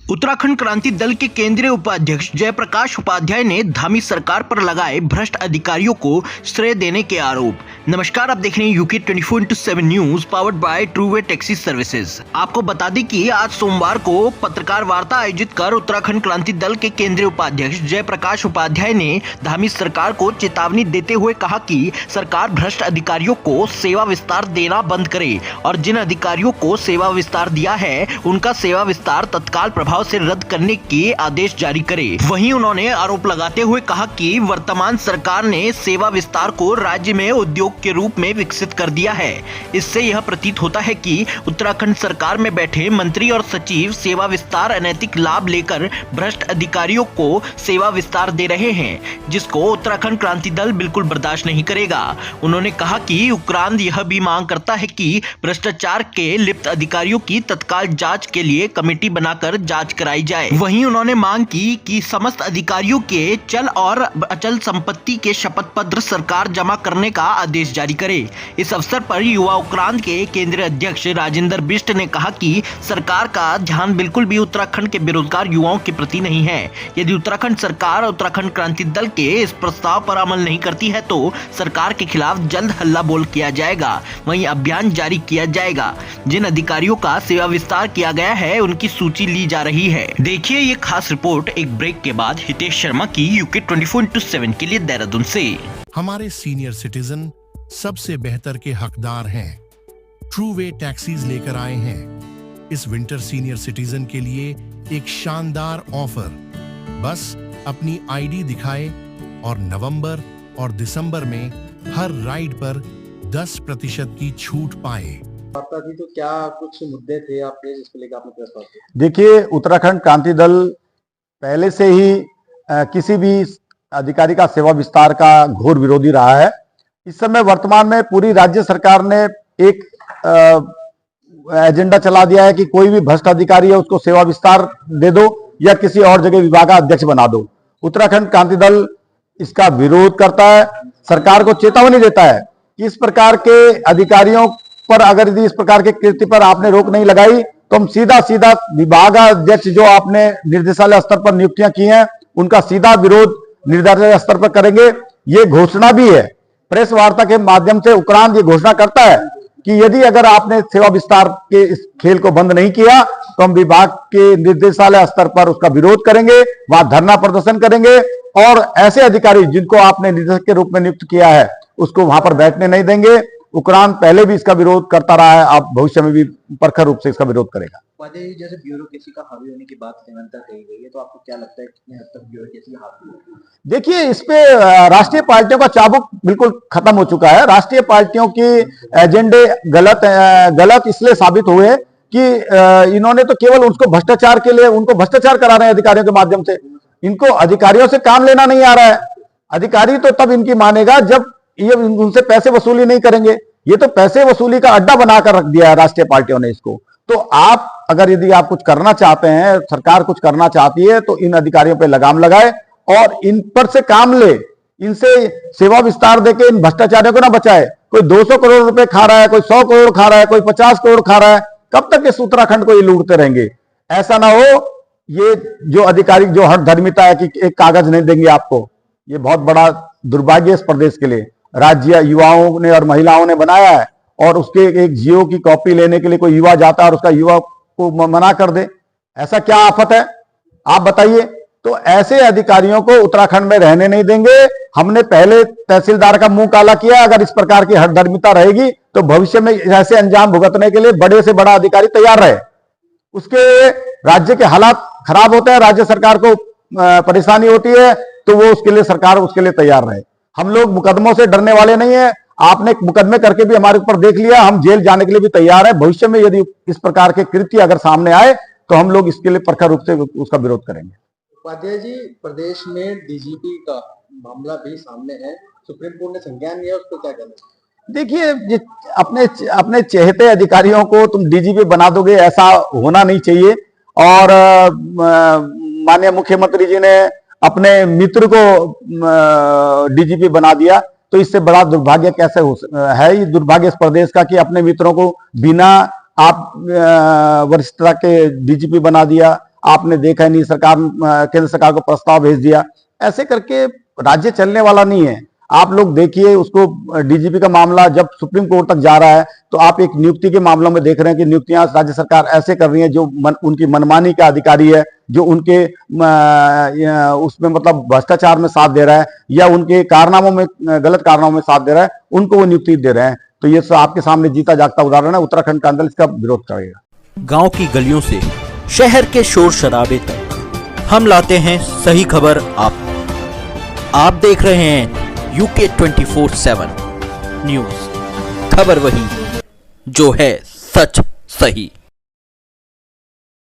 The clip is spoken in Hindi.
उत्तराखंड क्रांति दल के केंद्रीय उपाध्यक्ष जयप्रकाश उपाध्याय ने धामी सरकार पर लगाए भ्रष्ट अधिकारियों को श्रेय देने के आरोप। नमस्कार, आप देख रहे हैं UK 24/7 news powered by Trueway taxi services. आपको बता दें कि आज सोमवार को पत्रकार वार्ता आयोजित कर उत्तराखंड क्रांति दल के केंद्रीय उपाध्यक्ष जयप्रकाश उपाध्याय ने धामी सरकार को चेतावनी देते हुए कहा कि सरकार भ्रष्ट अधिकारियों को सेवा विस्तार देना बंद करे और जिन अधिकारियों को सेवा विस्तार दिया है उनका सेवा विस्तार तत्काल प्रभाव से रद्द करने के आदेश जारी करे। वहीं उन्होंने आरोप लगाते हुए कहा कि वर्तमान सरकार ने सेवा विस्तार को राज्य में उद्योग के रूप में विकसित कर दिया है। इससे यह प्रतीत होता है कि उत्तराखंड सरकार में बैठे मंत्री और सचिव सेवा विस्तार अनैतिक लाभ लेकर भ्रष्ट अधिकारियों को सेवा विस्तार दे रहे हैं, जिसको उत्तराखंड क्रांति दल बिल्कुल बर्दाश्त नहीं करेगा। उन्होंने कहा कि उपरांत यह भी मांग करता है कि भ्रष्टाचार के लिप्त अधिकारियों की तत्काल जांच के लिए कमेटी बनाकर जांच कराई जाए। वहीं उन्होंने मांग की कि समस्त अधिकारियों के चल और अचल संपत्ति के शपथ पत्र सरकार जमा करने का आदेश जारी करे। इस अवसर पर युवा उत्तराखंड के केंद्रीय अध्यक्ष राजेंद्र बिष्ट ने कहा कि सरकार का ध्यान बिल्कुल भी उत्तराखंड के बेरोजगार युवाओं के प्रति नहीं है। यदि उत्तराखंड सरकार उत्तराखंड क्रांति दल के इस प्रस्ताव पर अमल नहीं करती है तो सरकार के खिलाफ जल्द हल्ला बोल किया जाएगा। वहीं अभियान जारी किया जाएगा। जिन अधिकारियों का सेवा विस्तार किया गया है उनकी सूची ली जा रही है। देखिए ये खास रिपोर्ट एक ब्रेक के बाद हितेश शर्मा की यूके 24/7 के लिए देहरादून से। हमारे सीनियर सिटीजन सबसे बेहतर के हकदार हैं। ट्रू वे टैक्सीज लेकर आए हैं इस विंटर सीनियर सिटीजन के लिए एक शानदार ऑफर। बस अपनी आईडी दिखाए और नवंबर और दिसंबर में हर राइड पर 10% की छूट पाए। वार्ता थी तो क्या कुछ मुद्दे थे आपके जिसको लेकर आपने प्रेस वार्ता की? देखिए, उत्तराखंड क्रांति दल पहले से ही किसी भी अधिकारी का सेवा विस्तार का घोर विरोधी रहा है। इस समय वर्तमान में पूरी राज्य सरकार ने एक एजेंडा चला दिया है कि कोई भी भ्रष्ट अधिकारी है उसको सेवा विस्तार दे दो या किसी और जगह विभाग का अध्यक्ष बना दो। उत्तराखंड क्रांति दल इसका विरोध करता है, सरकार को चेतावनी देता है कि इस प्रकार के अधिकारियों पर अगर यदि इस प्रकार के कृत्य पर आपने रोक नहीं लगाई तो हम सीधा विभागाध्यक्ष जो आपने निर्देशालय स्तर पर नियुक्तियां की हैं उनका सीधा विरोध निर्देशालय स्तर पर करेंगे। ये घोषणा भी है, प्रेस वार्ता के माध्यम से उपरांत ये घोषणा करता है कि यदि अगर आपने सेवा विस्तार के इस खेल को बंद नहीं किया तो हम विभाग के निर्देशालय स्तर पर उसका विरोध करेंगे, वहां धरना प्रदर्शन करेंगे और ऐसे अधिकारी जिनको आपने निदेशक के रूप में नियुक्त किया है उसको वहां पर बैठने नहीं देंगे। उपरांत पहले भी इसका विरोध करता रहा है, आप भविष्य में भी प्रखर रूप से इसका विरोध करेगा। जैसे ब्यूरोक्रेसी का हावी होने की बात निरंतर कही गई है, तो आपको क्या लगता है कितने हद तक ब्यूरोक्रेसी हावी है? देखिए, इस पे राष्ट्रीय पार्टियों का चाबुक बिल्कुल खत्म हो चुका है। राष्ट्रीय पार्टियों के एजेंडे गलत इसलिए साबित हुए कि इन्होंने तो केवल उसको भ्रष्टाचार के लिए उनको भ्रष्टाचार करा रहे हैं अधिकारियों के माध्यम से। इनको अधिकारियों से काम लेना नहीं आ रहा है। अधिकारी तो तब इनकी मानेगा जब ये उनसे पैसे वसूली नहीं करेंगे। ये तो पैसे वसूली का अड्डा बनाकर रख दिया है राष्ट्रीय पार्टियों ने इसको। तो आप अगर यदि आप कुछ करना चाहते हैं, सरकार कुछ करना चाहती है तो इन अधिकारियों पे लगाम लगाए और इन पर से काम ले, इनसे सेवा विस्तार देके इन भ्रष्टाचारियों को ना बचाए। कोई 200 करोड़ रुपए खा रहा है, कोई 100 करोड़ खा रहा है, कोई 50 करोड़ खा रहा है। कब तक इस उत्तराखंड को ये लूटते रहेंगे? ऐसा ना हो ये जो अधिकारी जो हर धर्मिता है कि एक कागज नहीं देंगे आपको, ये बहुत बड़ा दुर्भाग्य इस प्रदेश के लिए। राज्य युवाओं ने और महिलाओं ने बनाया है और उसके एक जियो की कॉपी लेने के लिए कोई युवा जाता है और उसका युवा को मना कर दे, ऐसा क्या आफत है आप बताइए? तो ऐसे अधिकारियों को उत्तराखंड में रहने नहीं देंगे। हमने पहले तहसीलदार का मुंह काला किया। अगर इस प्रकार की हठधर्मिता रहेगी तो भविष्य में ऐसे अंजाम भुगतने के लिए बड़े से बड़ा अधिकारी तैयार रहे। उसके राज्य के हालात खराब होते हैं, राज्य सरकार को परेशानी होती है, तो वो उसके लिए सरकार उसके लिए तैयार रहे। हम लोग मुकदमों से डरने वाले नहीं है। आपने मुकदमे करके भी हमारे ऊपर देख लिया, हम जेल जाने के लिए भी तैयार है। भविष्य में यदि इस प्रकार के कृत्य अगर सामने आए तो हम लोग इसके लिए प्रखर रूप से उसका विरोध करेंगे। उपाध्याय जी, प्रदेश में डीजीपी का मामला भी सामने है, सुप्रीम कोर्ट ने संज्ञान लिया, उसको क्या कहना? देखिए, अपने चहेते अधिकारियों को तुम डीजीपी बना दोगे, ऐसा होना नहीं चाहिए। और माननीय मुख्यमंत्री जी ने अपने मित्र को डीजीपी बना दिया, तो इससे बड़ा दुर्भाग्य कैसे है? ये दुर्भाग्य इस प्रदेश का कि अपने मित्रों को बिना आप वरिष्ठता के डीजीपी बना दिया। आपने देखा नहीं, सरकार केंद्र सरकार को प्रस्ताव भेज दिया। ऐसे करके राज्य चलने वाला नहीं है। आप लोग देखिए उसको, डीजीपी का मामला जब सुप्रीम कोर्ट तक जा रहा है तो आप एक नियुक्ति के मामलों में देख रहे हैं कि नियुक्तियां राज्य सरकार ऐसे कर रही है जो उनकी मनमानी का अधिकारी है, जो उनके उसमें मतलब भ्रष्टाचार में साथ दे रहा है या उनके कारनामों में, गलत कारनामों में साथ दे रहा है, उनको वो नियुक्ति दे रहे हैं। तो ये आपके सामने जीता जागता उदाहरण है। उत्तराखंड का आंदोलन इसका विरोध करेगा। गांव की गलियों से शहर के शोर शराबे तक हम लाते हैं सही खबर आप देख रहे हैं यूके 24/7 न्यूज। खबर वही जो है सच सही।